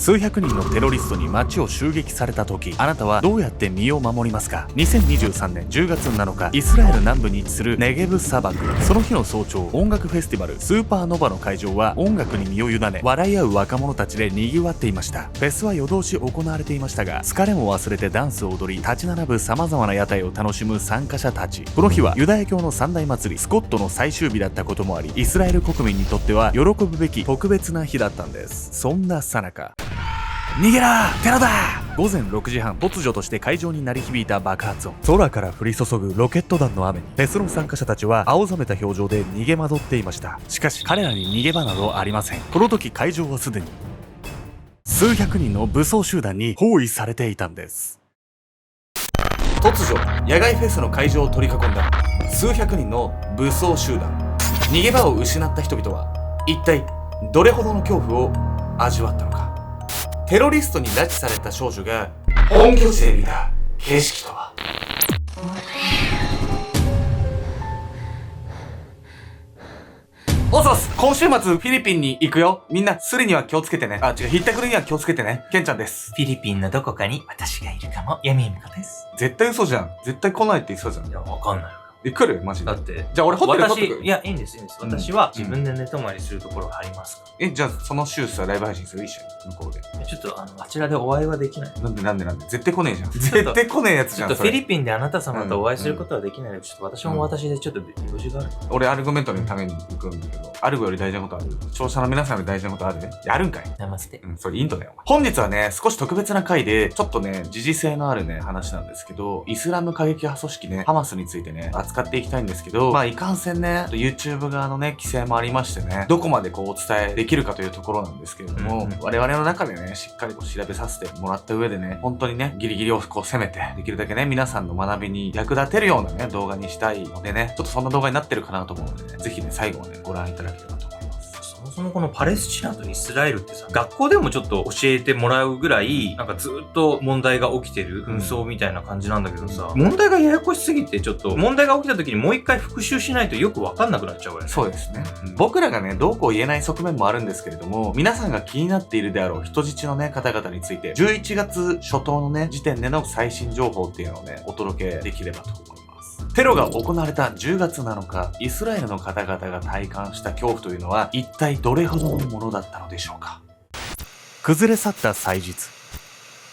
数百人のテロリストに街を襲撃された時、あなたはどうやって身を守りますか？ 2023 年10月7日、イスラエル南部に位置するネゲブ砂漠。その日の早朝、音楽フェスティバルスーパーノヴァの会場は音楽に身を委ね、笑い合う若者たちで賑わっていました。フェスは夜通し行われていましたが、疲れも忘れてダンスを踊り、立ち並ぶ様々な屋台を楽しむ参加者たち。この日はユダヤ教の三大祭りスコットの最終日だったこともあり、イスラエル国民にとっては喜ぶべき特別な日だったんです。そんな最中、逃げろテロだ。午前6時半、突如として会場に鳴り響いた爆発音。空から降り注ぐロケット弾の雨に、フェスの参加者たちは青ざめた表情で逃げ惑っていました。しかし彼らに逃げ場などありません。この時会場はすでに数百人の武装集団に包囲されていたんです。突如、野外フェスの会場を取り囲んだ数百人の武装集団。逃げ場を失った人々は一体どれほどの恐怖を味わったのか。テロリストに拉致された少女が本拠地で見た景色とは。おそす、今週末フィリピンに行くよ。みんなスリには気をつけてね。ひったくりには気をつけてね。ケンちゃんです。フィリピンのどこかに私がいるかも。ヤミミコです。絶対嘘じゃん。絶対来ないって言ってたじゃん。いや、わかんない。来るマジで。だって。じゃあ俺ホテル取ってくる。いや、いいんです、いいんです。私は自分で寝泊まりするところがありますから。じゃあその週さ、ライブ配信する一緒に、向こうで。ちょっとあちらでお会いはできない。なんで絶対来ねえじゃん。絶対来ねえやつじゃん。ちょっとフィリピンであなた様とお会いすることはできないので、ちょっと私も私でちょっと用事がある。俺アルゴメントのために行くんだけど、アルゴより大事なことある？視聴者の皆さんより大事なことあるね。やるんかい。ナマステ。それインドだよ。本日はね、少し特別な回で、ちょっとね、時事性のあるね、話なんですけど、イスラム過激派組織ね、ハマスについてね、扱っていきたいんですけど、いかんせんね、YouTube 側のね、規制もありましてね、どこまでこうお伝えできるかというところなんですけれども、我々の中でね、しっかりと調べさせてもらった上でね、本当にね、ギリギリをこう攻めて、できるだけね、皆さんの学びに役立てるようなね、動画にしたいのでね、ちょっとそんな動画になってるかなと思うのでね、ぜひね、最後までご覧いただければと思います。そもそもこのパレスチナとイスラエルってさ、学校でもちょっと教えてもらうぐらい、なんかずっと問題が起きてる紛争みたいな感じなんだけどさ、問題がややこしすぎて、ちょっと問題が起きた時にもう一回復習しないとよくわかんなくなっちゃうわよね。そうですね。僕らがね、どうこう言えない側面もあるんですけれども、皆さんが気になっているであろう人質のね、方々について、11月初頭のね、時点での最新情報っていうのをね、お届けできればと思います。テロが行われた10月7日、イスラエルの方々が体感した恐怖というのは、一体どれほどのものだったのでしょうか。崩れ去った祭日。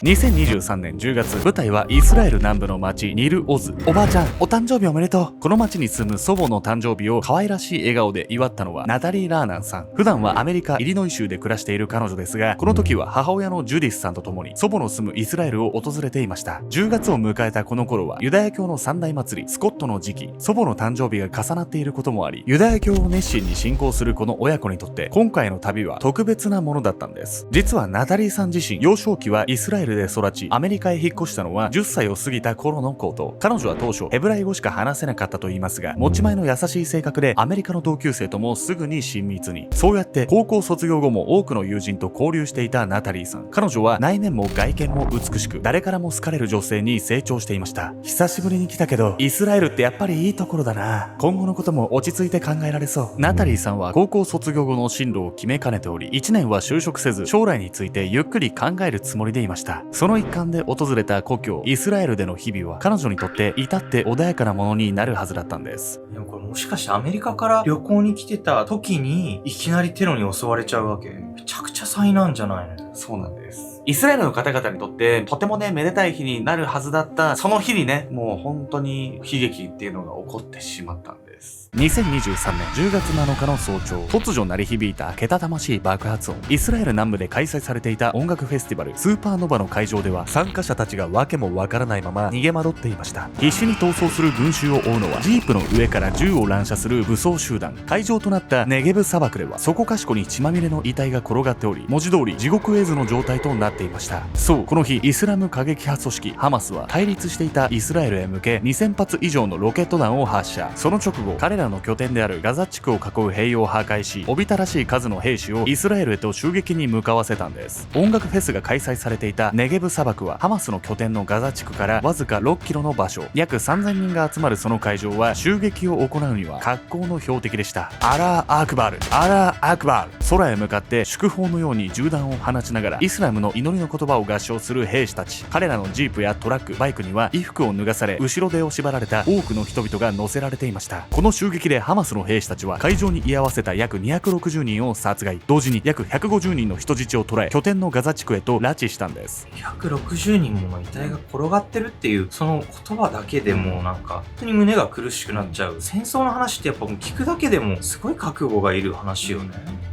2023年10月、舞台はイスラエル南部の町ニル・オズ。おばあちゃん、お誕生日おめでとう。この町に住む祖母の誕生日を可愛らしい笑顔で祝ったのはナタリー・ラーナンさん。普段はアメリカ・イリノイ州で暮らしている彼女ですが、この時は母親のジュディスさんと共に祖母の住むイスラエルを訪れていました。10月を迎えたこの頃はユダヤ教の三大祭りスコットの時期、祖母の誕生日が重なっていることもあり、ユダヤ教を熱心に信仰するこの親子にとって今回の旅は特別なものだったんです。実はナタリーさん自身、幼少期はイスラエルで育ち、アメリカへ引っ越したのは10歳を過ぎた頃のこと。彼女は当初ヘブライ語しか話せなかったと言いますが、持ち前の優しい性格でアメリカの同級生ともすぐに親密に。そうやって高校卒業後も多くの友人と交流していたナタリーさん。彼女は内面も外見も美しく、誰からも好かれる女性に成長していました。久しぶりに来たけど、イスラエルってやっぱりいいところだな。今後のことも落ち着いて考えられそう。ナタリーさんは高校卒業後の進路を決めかねており、1年は就職せず、将来についてゆっくり考えるつもりでいました。その一環で訪れた故郷イスラエルでの日々は彼女にとって至って穏やかなものになるはずだったんです。でもこれもしかしてアメリカから旅行に来てた時にいきなりテロに襲われちゃうわけ？めちゃくちゃ災難じゃないの？そうなんです。イスラエルの方々にとってとてもね、めでたい日になるはずだったその日にね、もう本当に悲劇っていうのが起こってしまったんです。2023年10月7日の早朝、突如鳴り響いたけたたましい爆発音。イスラエル南部で開催されていた音楽フェスティバルスーパーノヴァの会場では、参加者たちがわけもわからないまま逃げ惑っていました。必死に逃走する群衆を追うのはジープの上から銃を乱射する武装集団。会場となったネゲブ砂漠ではそこかしこに血まみれの遺体が転がっており、文字通り地獄絵図の状態となっていました。そう、この日イスラム過激派組織ハマスは対立していたイスラエルへ向け2000発以上のロケット弾を発射。その直後後、彼らの拠点であるガザ地区を囲う塀を破壊し、おびただしい数の兵士をイスラエルへと襲撃に向かわせたんです。音楽フェスが開催されていたネゲブ砂漠はハマスの拠点のガザ地区からわずか6キロの場所、約3000人が集まるその会場は襲撃を行うには格好の標的でした。アラー・アクバル、アラー・アクバル。空へ向かって祝砲のように銃弾を放ちながらイスラムの祈りの言葉を合唱する兵士たち。彼らのジープやトラック、バイクには衣服を脱がされ、後ろ手を縛られた多くの人々が乗せられていました。この襲撃でハマスの兵士たちは会場に居合わせた約260人を殺害、同時に約150人の人質を捕らえ、拠点のガザ地区へと拉致したんです。160人もの遺体が転がってるっていうその言葉だけでもなんか本当に胸が苦しくなっちゃう。戦争の話ってやっぱもう聞くだけでもすごい覚悟がいる話よね。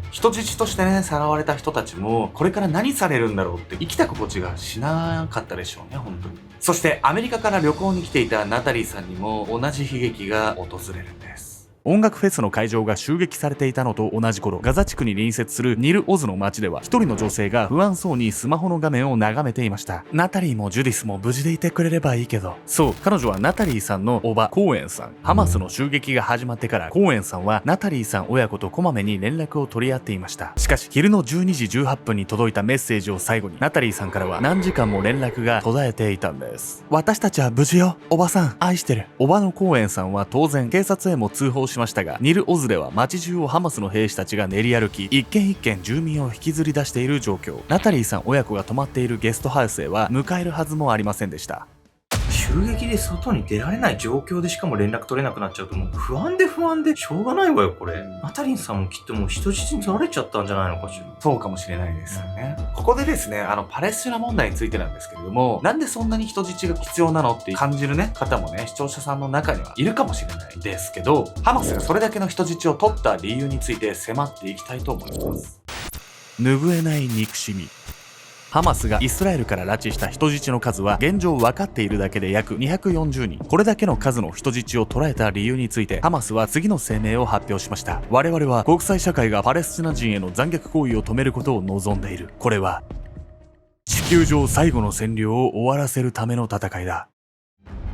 人質としてね、さらわれた人たちも、これから何されるんだろうって生きた心地がしなかったでしょうね、本当に。そして、アメリカから旅行に来ていたナタリーさんにも同じ悲劇が訪れるんです。音楽フェスの会場が襲撃されていたのと同じ頃、ガザ地区に隣接するニル・オズの町では一人の女性が不安そうにスマホの画面を眺めていました。ナタリーもジュディスも無事でいてくれればいいけど。そう、彼女はナタリーさんの叔母、コーエンさん。ハマスの襲撃が始まってからコーエンさんはナタリーさん親子とこまめに連絡を取り合っていました。しかし昼の12時18分に届いたメッセージを最後にナタリーさんからは何時間も連絡が途絶えていたんです。私たちは無事よ、おばさん愛してる。叔母のコーエンさんは当然警察へも通報しましたが、ニル・オズでは街中をハマスの兵士たちが練り歩き、一軒一軒住民を引きずり出している状況。ナタリーさん親子が泊まっているゲストハウスへは迎えるはずもありませんでした。襲撃で外に出られない状況でしかも連絡取れなくなっちゃうともう不安でしょうがないわよこれ。ナタリンさんもきっともう人質に取られちゃったんじゃないのかしら。そうかもしれないですよね。ここでですね、パレスチナ問題についてなんですけれども、なんでそんなに人質が必要なのって感じるね、方もね、視聴者さんの中にはいるかもしれないですけど、ハマスがそれだけの人質を取った理由について迫っていきたいと思います。拭えない憎しみ。ハマスがイスラエルから拉致した人質の数は現状分かっているだけで約240人。これだけの数の人質を捕らえた理由についてハマスは次の声明を発表しました。我々は国際社会がパレスチナ人への残虐行為を止めることを望んでいる。これは地球上最後の占領を終わらせるための戦いだ。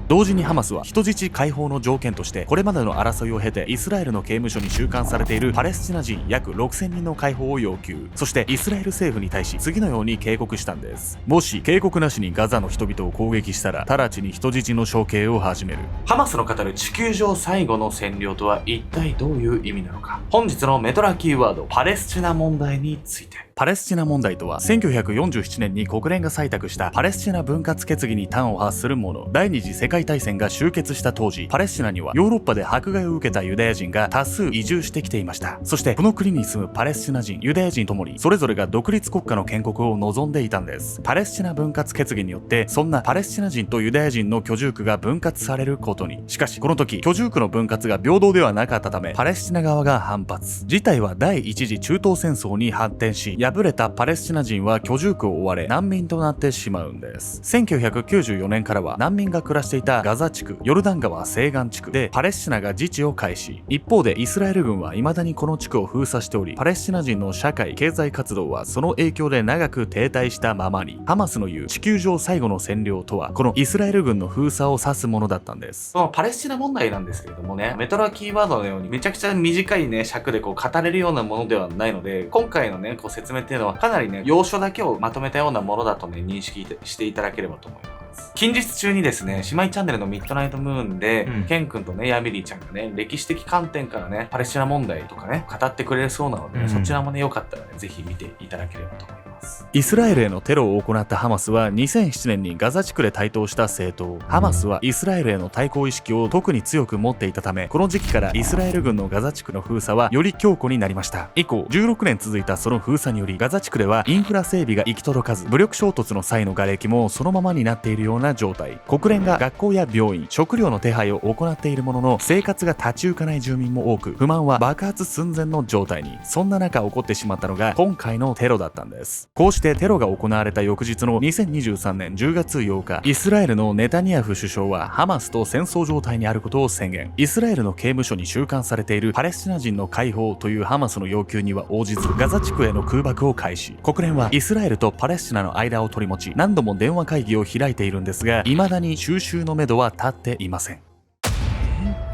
同時にハマスは人質解放の条件としてこれまでの争いを経てイスラエルの刑務所に収監されているパレスチナ人約6000人の解放を要求。そしてイスラエル政府に対し次のように警告したんです。もし警告なしにガザの人々を攻撃したら直ちに人質の処刑を始める。ハマスの語る地球上最後の占領とは一体どういう意味なのか。本日のメトラキーワード、パレスチナ問題について。パレスチナ問題とは1947年に国連が採択したパレスチナ分割決議に端を発するもの。第二次世界大戦が終結した当時、パレスチナにはヨーロッパで迫害を受けたユダヤ人が多数移住してきていました。そしてこの国に住むパレスチナ人、ユダヤ人ともにそれぞれが独立国家の建国を望んでいたんです。パレスチナ分割決議によってそんなパレスチナ人とユダヤ人の居住区が分割されることに。しかしこの時居住区の分割が平等ではなかったためパレスチナ側が反発。事態は第一次中東戦争に発展し、敗れたパレスチナ人は居住区を追われ難民となってしまうんです。1994年からは難民が暮らしていたガザ地区、ヨルダン川西岸地区でパレスチナが自治を開始。一方でイスラエル軍は未だにこの地区を封鎖しており、パレスチナ人の社会経済活動はその影響で長く停滞したままに。ハマスの言う地球上最後の占領とはこのイスラエル軍の封鎖を指すものだったんです。そのパレスチナ問題なんですけれどもね、メトラキーワードのようにめちゃくちゃ短いね尺で語れるようなものではないので、今回のね説明っていうのはかなりね要所だけをまとめたようなものだとね認識していただければと思います。近日中にですね、姉妹チャンネルのミッドナイトムーンで、ケン君とねヤミリーちゃんがね歴史的観点からねパレスチナ問題とかね語ってくれそうなので、ねそちらもねよかったらねぜひ見ていただければと思います。イスラエルへのテロを行ったハマスは2007年にガザ地区で台頭した政党。ハマスはイスラエルへの対抗意識を特に強く持っていたため、この時期からイスラエル軍のガザ地区の封鎖はより強固になりました。以降16年続いたその封鎖によりガザ地区ではインフラ整備が行き届かず、武力衝突の際の瓦礫もそのままになっているような状態。国連が学校や病院、食料の手配を行っているものの生活が立ち行かない住民も多く、不満は爆発寸前の状態に。そんな中起こってしまったのが今回のテロだったんです。こうしてテロが行われた翌日の2023年10月8日、イスラエルのネタニヤフ首相はハマスと戦争状態にあることを宣言。イスラエルの刑務所に収監されているパレスチナ人の解放というハマスの要求には応じず、ガザ地区への空爆を開始。国連はイスラエルとパレスチナの間を取り持ち、何度も電話会議を開いているんですが、未だに収拾のめどは立っていません。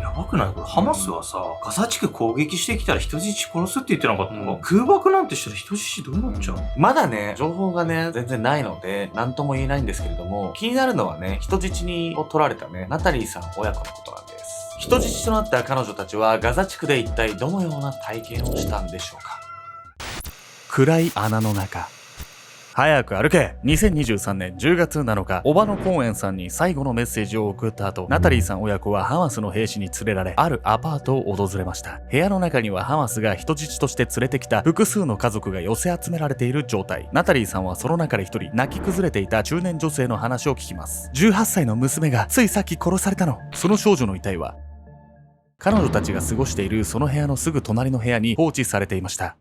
やばくないこれ。ハマスはさ、ガザ地区攻撃してきたら人質殺すって言ってなかったのか、空爆なんてしたら人質どうなっちゃうの？まだね、情報がね、全然ないので、なんとも言えないんですけれども、気になるのはね、人質を取られたね、ナタリーさん親子のことなんです。人質となった彼女たちは、ガザ地区で一体どのような体験をしたんでしょうか。暗い穴の中。早く歩け。2023年10月7日、オバノ・コーエンさんに最後のメッセージを送った後、ナタリーさん親子はハマスの兵士に連れられ、あるアパートを訪れました。部屋の中にはハマスが人質として連れてきた複数の家族が寄せ集められている状態。ナタリーさんはその中で一人、泣き崩れていた中年女性の話を聞きます。18歳の娘がついさっき殺されたの。その少女の遺体は、彼女たちが過ごしているその部屋のすぐ隣の部屋に放置されていました。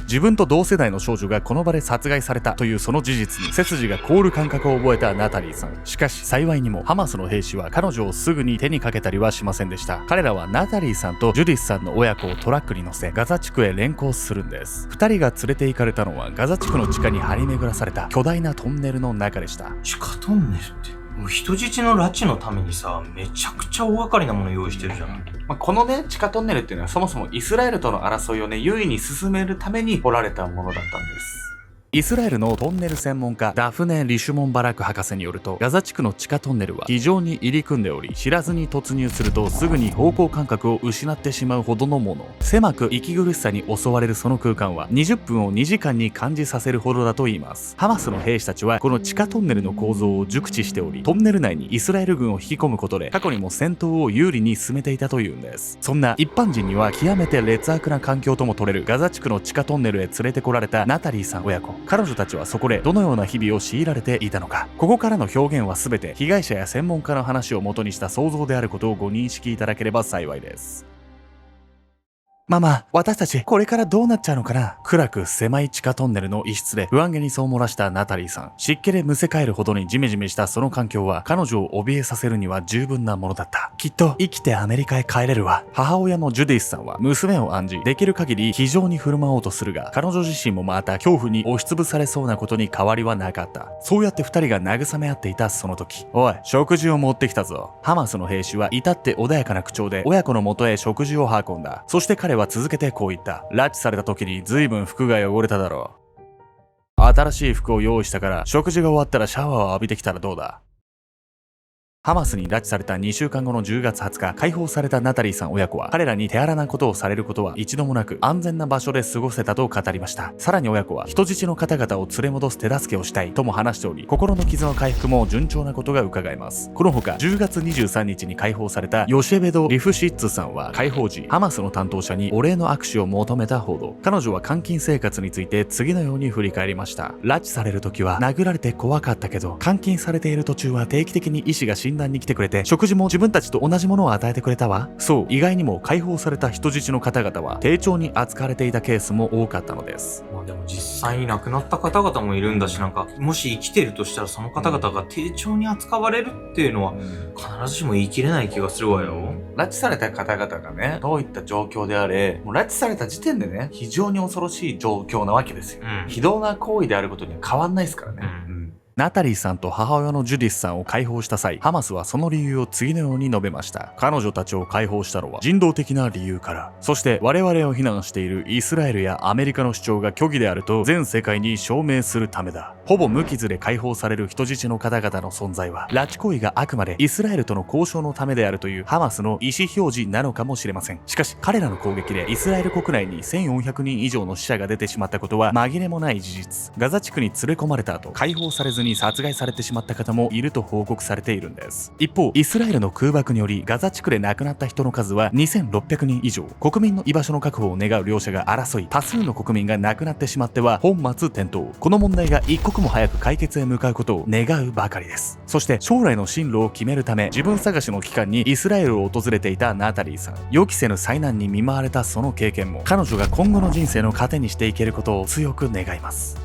自分と同世代の少女がこの場で殺害されたというその事実に背筋が凍る感覚を覚えたナタリーさん。しかし幸いにもハマスの兵士は彼女をすぐに手にかけたりはしませんでした。彼らはナタリーさんとジュディスさんの親子をトラックに乗せガザ地区へ連行するんです。2人が連れて行かれたのはガザ地区の地下に張り巡らされた巨大なトンネルの中でした。地下トンネルってもう人質の拉致のためにさ、めちゃくちゃ大掛かりなもの用意してるじゃん。このね、地下トンネルっていうのはそもそもイスラエルとの争いをね、優位に進めるために掘られたものだったんです。イスラエルのトンネル専門家ダフネ・リシュモン・バラク博士によると、ガザ地区の地下トンネルは非常に入り組んでおり、知らずに突入するとすぐに方向感覚を失ってしまうほどのもの。狭く息苦しさに襲われるその空間は20分を2時間に感じさせるほどだといいます。ハマスの兵士たちはこの地下トンネルの構造を熟知しており、トンネル内にイスラエル軍を引き込むことで過去にも戦闘を有利に進めていたというんです。そんな一般人には極めて劣悪な環境とも取れるガザ地区の地下トンネルへ連れてこられたナタリーさん親子。彼女たちはそこでどのような日々を強いられていたのか。ここからの表現は全て被害者や専門家の話を元にした想像であることをご認識いただければ幸いです。ママ、私たちこれからどうなっちゃうのかな。暗く狭い地下トンネルの一室で不安げにそう漏らしたナタリーさん。湿気でむせ返るほどにジメジメしたその環境は彼女を怯えさせるには十分なものだった。きっと生きてアメリカへ帰れるわ。母親のジュディスさんは娘を案じ、できる限り非常に振る舞おうとするが、彼女自身もまた恐怖に押しつぶされそうなことに変わりはなかった。そうやって二人が慰め合っていたその時、おい、食事を持ってきたぞ。ハマスの兵士は至って穏やかな口調で親子の元へ食事を運んだ。そして彼は続けてこう言った。拉致された時に随分服が汚れただろう。新しい服を用意したから食事が終わったらシャワーを浴びてきたらどうだ。ハマスに拉致された2週間後の10月20日、解放されたナタリーさん親子は、彼らに手荒なことをされることは一度もなく、安全な場所で過ごせたと語りました。さらに親子は、人質の方々を連れ戻す手助けをしたいとも話しており、心の傷の回復も順調なことが伺えます。このほか、10月23日に解放されたヨシェベド・リフシッツさんは、解放時、ハマスの担当者にお礼の握手を求めた報道。彼女は監禁生活について次のように振り返りました。拉致される時は、殴られて怖かったけど、監禁されている途中は定期的に医師が診断に来てくれて、食事も自分たちと同じものを与えてくれたわ。そう、意外にも解放された人質の方々は丁重に扱われていたケースも多かったのです。まあでも実際に亡くなった方々もいるんだし、なんかもし生きてるとしたらその方々が丁重に扱われるっていうのは必ずしも言い切れない気がするわよ。拉致された方々がね、どういった状況であれ、もう拉致された時点でね、非常に恐ろしい状況なわけですよ。非道な行為であることには変わんないですからね。ナタリーさんと母親のジュディスさんを解放した際、ハマスはその理由を次のように述べました。彼女たちを解放したのは人道的な理由から、そして我々を非難しているイスラエルやアメリカの主張が虚偽であると全世界に証明するためだ。ほぼ無傷で解放される人質の方々の存在は、拉致行為があくまでイスラエルとの交渉のためであるというハマスの意思表示なのかもしれません。しかし彼らの攻撃でイスラエル国内に1400人以上の死者が出てしまったことは紛れもない事実。ガザ地区に連れ込まれた後、解放されずに殺害されてしまった方もいると報告されているんです。一方、イスラエルの空爆によりガザ地区で亡くなった人の数は2600人以上。国民の居場所の確保を願う両者が争い、多数の国民が亡くなってしまっては本末転倒。この問題が一刻も早く解決へ向かうことを願うばかりです。そして将来の進路を決めるため、自分探しの期間にイスラエルを訪れていたナタリーさん。予期せぬ災難に見舞われたその経験も、彼女が今後の人生の糧にしていけることを強く願います。